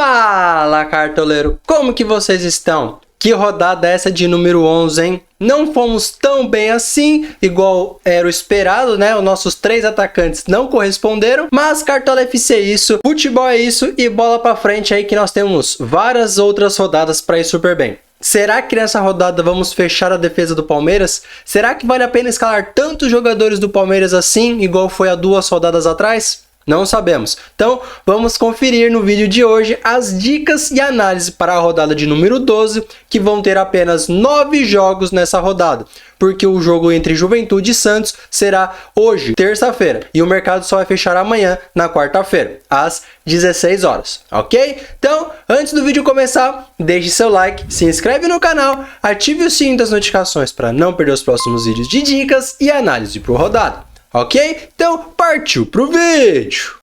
Fala, cartoleiro! Como que vocês estão? Que rodada é essa de número 11, hein? Não fomos tão bem assim, igual era o esperado, né? Os nossos 3 atacantes não corresponderam, mas Cartola FC é isso, futebol é isso e bola pra frente aí que nós temos várias outras rodadas pra ir super bem. Será que nessa rodada vamos fechar a defesa do Palmeiras? Será que vale a pena escalar tantos jogadores do Palmeiras assim, igual foi há 2 rodadas atrás? Não sabemos. Então, vamos conferir no vídeo de hoje as dicas e análise para a rodada de número 12, que vão ter apenas 9 jogos nessa rodada, porque o jogo entre Juventude e Santos será hoje, terça-feira, e o mercado só vai fechar amanhã, na quarta-feira, às 16 horas, ok? Então, antes do vídeo começar, deixe seu like, se inscreve no canal, ative o sininho das notificações para não perder os próximos vídeos de dicas e análise para a rodada. Ok? Então, partiu pro vídeo!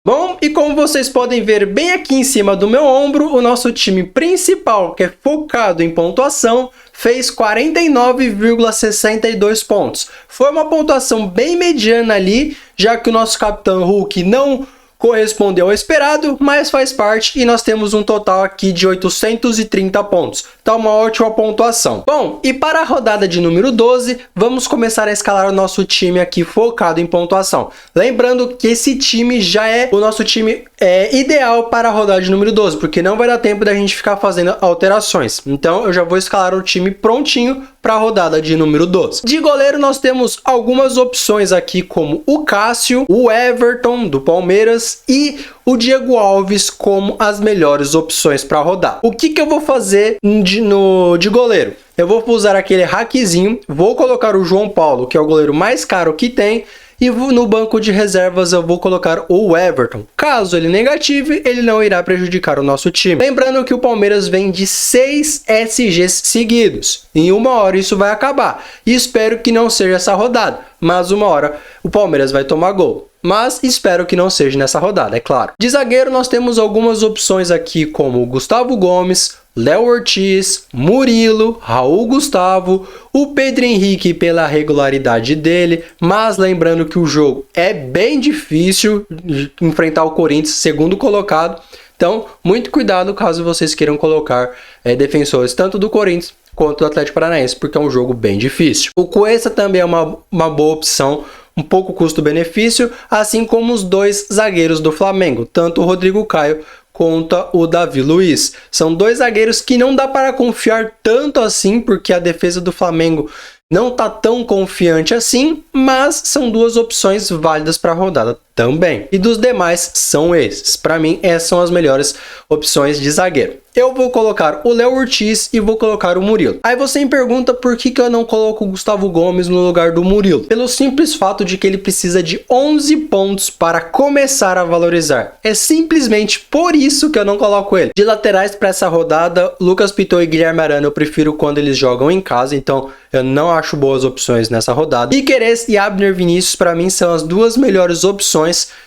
Bom, e como vocês podem ver bem aqui em cima do meu ombro, o nosso time principal, que é focado em pontuação, fez 49,62 pontos. Foi uma pontuação bem mediana ali, já que o nosso capitão Hulk não correspondeu ao esperado, mas faz parte e nós temos um total aqui de 830 pontos. Tá uma ótima pontuação. Bom, e para a rodada de número 12, vamos começar a escalar o nosso time aqui focado em pontuação. Lembrando que esse time já é o nosso time ideal para a rodada de número 12, porque não vai dar tempo da gente ficar fazendo alterações. Então eu já vou escalar o time prontinho para a rodada de número 12. De goleiro nós temos algumas opções aqui, como o Cássio, o Everton do Palmeiras e o Diego Alves como as melhores opções para rodar. O que eu vou fazer de goleiro? Eu vou usar aquele hackzinho, vou colocar o João Paulo, que é o goleiro mais caro que tem, e no banco de reservas eu vou colocar o Everton. Caso ele negative, ele não irá prejudicar o nosso time. Lembrando que o Palmeiras vem de 6 SGs seguidos. Em uma hora isso vai acabar. E espero que não seja essa rodada. Mas uma hora o Palmeiras vai tomar gol. Mas espero que não seja nessa rodada, é claro. De zagueiro nós temos algumas opções aqui, como Gustavo Gomes, Léo Ortiz, Murilo, Raul Gustavo, o Pedro Henrique pela regularidade dele, mas lembrando que o jogo é bem difícil de enfrentar o Corinthians, segundo colocado, então muito cuidado caso vocês queiram colocar defensores tanto do Corinthians quanto do Atlético Paranaense, porque é um jogo bem difícil. O Cuesta também é uma boa opção, um pouco custo-benefício, assim como os 2 zagueiros do Flamengo, tanto o Rodrigo Caio quanto o Davi Luiz. São 2 zagueiros que não dá para confiar tanto assim, porque a defesa do Flamengo não tá tão confiante assim, mas são 2 opções válidas para a rodada também. E dos demais são esses. Para mim, essas são as melhores opções de zagueiro. Eu vou colocar o Léo Ortiz e vou colocar o Murilo. Aí você me pergunta por que eu não coloco o Gustavo Gomes no lugar do Murilo. Pelo simples fato de que ele precisa de 11 pontos para começar a valorizar. É simplesmente por isso que eu não coloco ele. De laterais para essa rodada, Lucas Piton e Guilherme Arana eu prefiro quando eles jogam em casa, então eu não acho boas opções nessa rodada. Piquerez e Abner Vinícius para mim são as 2 melhores opções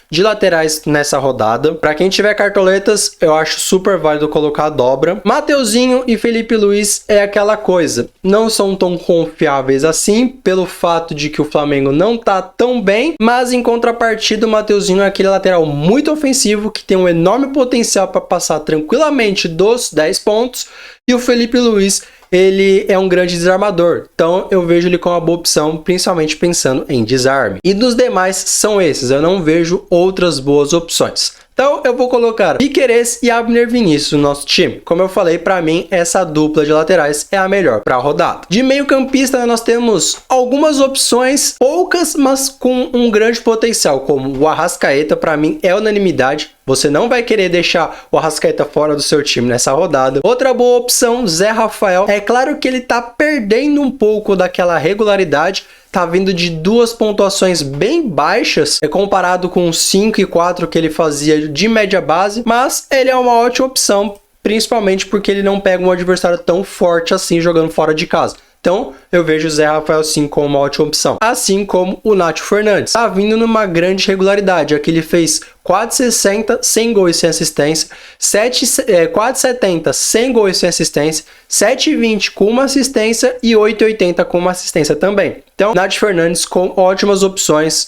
de laterais nessa rodada. Para quem tiver cartoletas, eu acho super válido colocar a dobra. Mateuzinho e Felipe Luiz é aquela coisa, não são tão confiáveis assim, pelo fato de que o Flamengo não tá tão bem, mas em contrapartida o Mateuzinho é aquele lateral muito ofensivo, que tem um enorme potencial para passar tranquilamente dos 10 pontos, e o Felipe Luiz, ele é um grande desarmador, então eu vejo ele como uma boa opção, principalmente pensando em desarme. E dos demais são esses, eu não vejo outras boas opções. Então eu vou colocar Piquerez e Abner Vinícius no nosso time. Como eu falei, para mim essa dupla de laterais é a melhor para a rodada. De meio campista nós temos algumas opções, poucas, mas com um grande potencial, como o Arrascaeta. Para mim é unanimidade. Você não vai querer deixar o Arrascaeta fora do seu time nessa rodada. Outra boa opção, Zé Rafael. É claro que ele tá perdendo um pouco daquela regularidade, tá vindo de 2 pontuações bem baixas, comparado com 5 e 4 que ele fazia de média base, mas ele é uma ótima opção, principalmente porque ele não pega um adversário tão forte assim jogando fora de casa. Então, eu vejo o Zé Rafael sim como uma ótima opção. Assim como o Nacho Fernandes. Tá vindo numa grande regularidade. Aqui ele fez 4,60 sem gol e sem assistência, 4,70 sem gol e sem assistência, 7,20 com uma assistência e 8,80 com uma assistência também. Então, Nacho Fernandes com ótimas opções,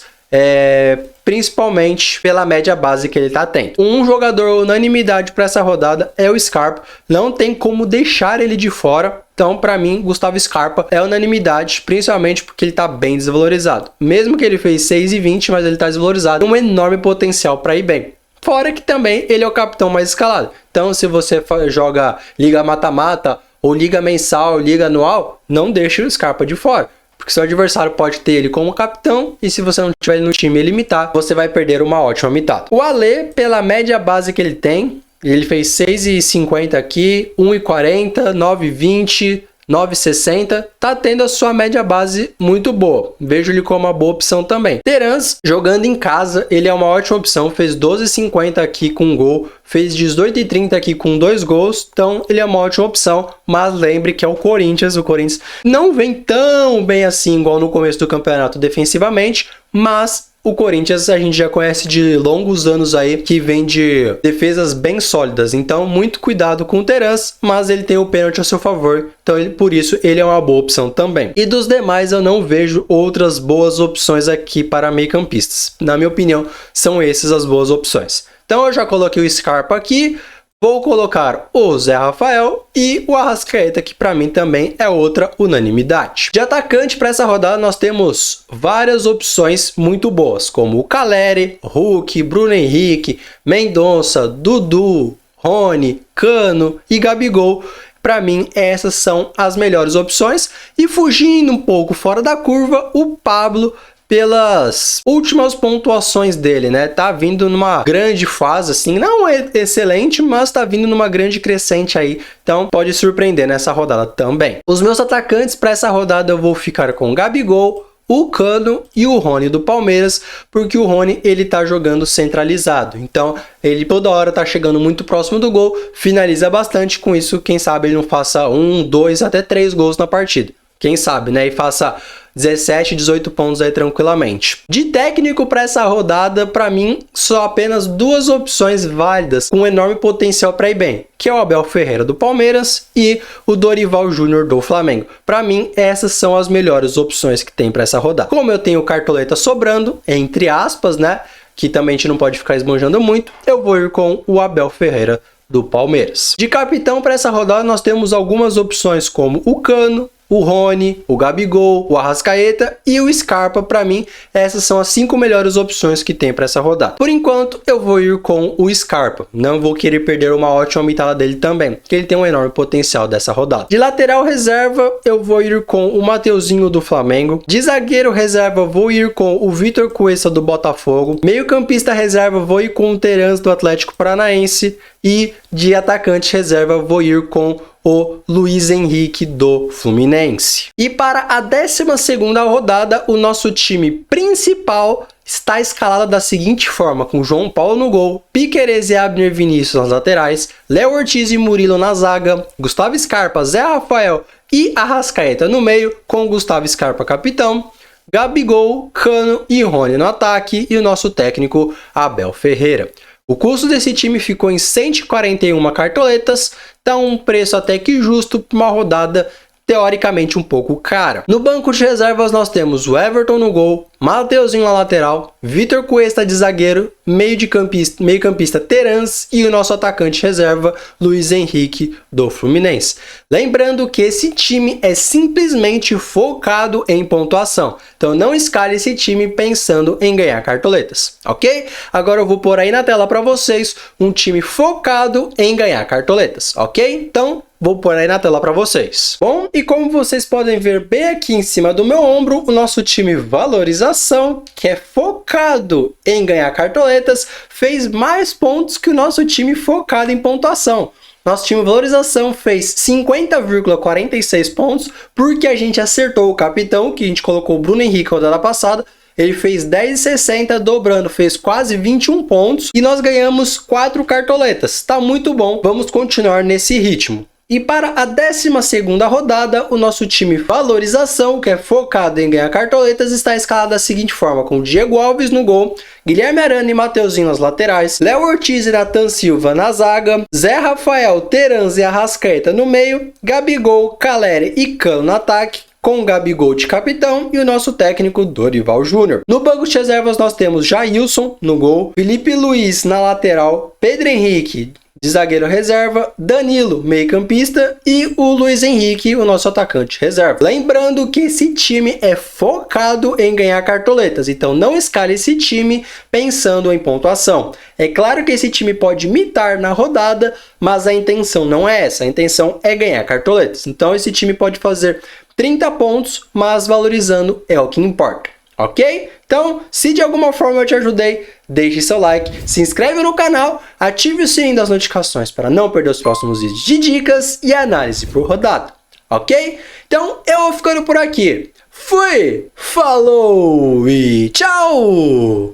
principalmente pela média base que ele está tendo. Um jogador unanimidade para essa rodada é o Scarpa, não tem como deixar ele de fora. Então, para mim, Gustavo Scarpa é unanimidade, principalmente porque ele está bem desvalorizado. Mesmo que ele fez 6,20, mas ele está desvalorizado, um enorme potencial para ir bem. Fora que também ele é o capitão mais escalado. Então, se você joga liga mata-mata ou liga mensal, liga anual, não deixe o Scarpa de fora. Porque seu adversário pode ter ele como capitão e se você não tiver ele no time e limitar, você vai perder uma ótima mitada. O Ale, pela média base que ele tem, ele fez 6,50 aqui, 1,40, 9,20, 9,60, tá tendo a sua média base muito boa. Vejo ele como uma boa opção também. Terans, jogando em casa, ele é uma ótima opção. Fez 12,50 aqui com gol, fez 18,30 aqui com 2 gols. Então, ele é uma ótima opção. Mas lembre que é o Corinthians. O Corinthians não vem tão bem assim, igual no começo do campeonato defensivamente, mas o Corinthians a gente já conhece de longos anos aí, que vem de defesas bem sólidas. Então, muito cuidado com o Terans, mas ele tem o pênalti a seu favor. Então, por isso, ele é uma boa opção também. E dos demais, eu não vejo outras boas opções aqui para meio-campistas. Na minha opinião, são essas as boas opções. Então, eu já coloquei o Scarpa aqui. Vou colocar o Zé Rafael e o Arrascaeta, que para mim também é outra unanimidade. De atacante para essa rodada nós temos várias opções muito boas, como o Caleri, Hulk, Bruno Henrique, Mendonça, Dudu, Rony, Cano e Gabigol. Para mim, essas são as melhores opções. E fugindo um pouco fora da curva, o Pablo, pelas últimas pontuações dele, né? Tá vindo numa grande fase, assim, não é excelente, mas tá vindo numa grande crescente aí. Então, pode surpreender nessa rodada também. Os meus atacantes para essa rodada eu vou ficar com o Gabigol, o Cano e o Rony do Palmeiras, porque o Rony, ele tá jogando centralizado. Então, ele toda hora tá chegando muito próximo do gol, finaliza bastante. Com isso, quem sabe ele não faça 1, 2, até 3 gols na partida. Quem sabe, né? E faça 17, 18 pontos aí tranquilamente. De técnico para essa rodada, para mim, só apenas duas opções válidas com enorme potencial para ir bem, que é o Abel Ferreira do Palmeiras e o Dorival Júnior do Flamengo. Para mim, essas são as melhores opções que tem para essa rodada. Como eu tenho cartoleta sobrando, entre aspas, né, que também a gente não pode ficar esbanjando muito, eu vou ir com o Abel Ferreira do Palmeiras. De capitão para essa rodada, nós temos algumas opções como o Cano, o Rony, o Gabigol, o Arrascaeta e o Scarpa. Para mim, essas são as 5 melhores opções que tem para essa rodada. Por enquanto, eu vou ir com o Scarpa. Não vou querer perder uma ótima mitada dele também, porque ele tem um enorme potencial dessa rodada. De lateral reserva, eu vou ir com o Mateuzinho do Flamengo. De zagueiro reserva, vou ir com o Vitor Cuesta do Botafogo. Meio campista reserva, vou ir com o Terans do Atlético Paranaense. E de atacante reserva, vou ir com o Luiz Henrique do Fluminense. E para a 12ª rodada, o nosso time principal está escalado da seguinte forma, com João Paulo no gol, Piquerez e Abner Vinícius nas laterais, Léo Ortiz e Murilo na zaga, Gustavo Scarpa, Zé Rafael e Arrascaeta no meio, com Gustavo Scarpa capitão, Gabigol, Cano e Rony no ataque e o nosso técnico Abel Ferreira. O custo desse time ficou em 141 cartoletas, tá um preço até que justo para uma rodada teoricamente um pouco cara. No banco de reservas nós temos o Everton no gol, Mateuzinho na lateral, Vitor Cuesta de zagueiro, meio-campista Terans e o nosso atacante reserva Luiz Henrique do Fluminense. Lembrando que esse time é simplesmente focado em pontuação. Então não escale esse time pensando em ganhar cartoletas, ok? Agora eu vou pôr aí na tela para vocês um time focado em ganhar cartoletas, ok? Então vou pôr aí na tela para vocês. Bom, e como vocês podem ver bem aqui em cima do meu ombro, o nosso time valorização, que é focado em ganhar cartoletas, fez mais pontos que o nosso time focado em pontuação. Nosso time valorização fez 50,46 pontos, porque a gente acertou o capitão, que a gente colocou o Bruno Henrique rodada passada. Ele fez 10,60, dobrando, fez quase 21 pontos e nós ganhamos 4 cartoletas. Tá muito bom, vamos continuar nesse ritmo. E para a 12ª rodada, o nosso time Valorização, que é focado em ganhar cartoletas, está escalado da seguinte forma, com Diego Alves no gol, Guilherme Arana e Mateuzinho nas laterais, Léo Ortiz e Nathan Silva na zaga, Zé Rafael, Terans e Arrascaeta no meio, Gabigol, Caleri e Cano no ataque, com o Gabigol de capitão e o nosso técnico Dorival Júnior. No banco de reservas nós temos Jailson no gol, Felipe Luiz na lateral, Pedro Henrique de zagueiro reserva, Danilo, meio-campista, e o Luiz Henrique, o nosso atacante reserva. Lembrando que esse time é focado em ganhar cartoletas, então não escale esse time pensando em pontuação. É claro que esse time pode mitar na rodada, mas a intenção não é essa, a intenção é ganhar cartoletas. Então esse time pode fazer 30 pontos, mas valorizando é o que importa. Ok? Então, se de alguma forma eu te ajudei, deixe seu like, se inscreve no canal, ative o sininho das notificações para não perder os próximos vídeos de dicas e análise por rodada. Ok? Então, eu vou ficando por aqui. Fui, falou e tchau!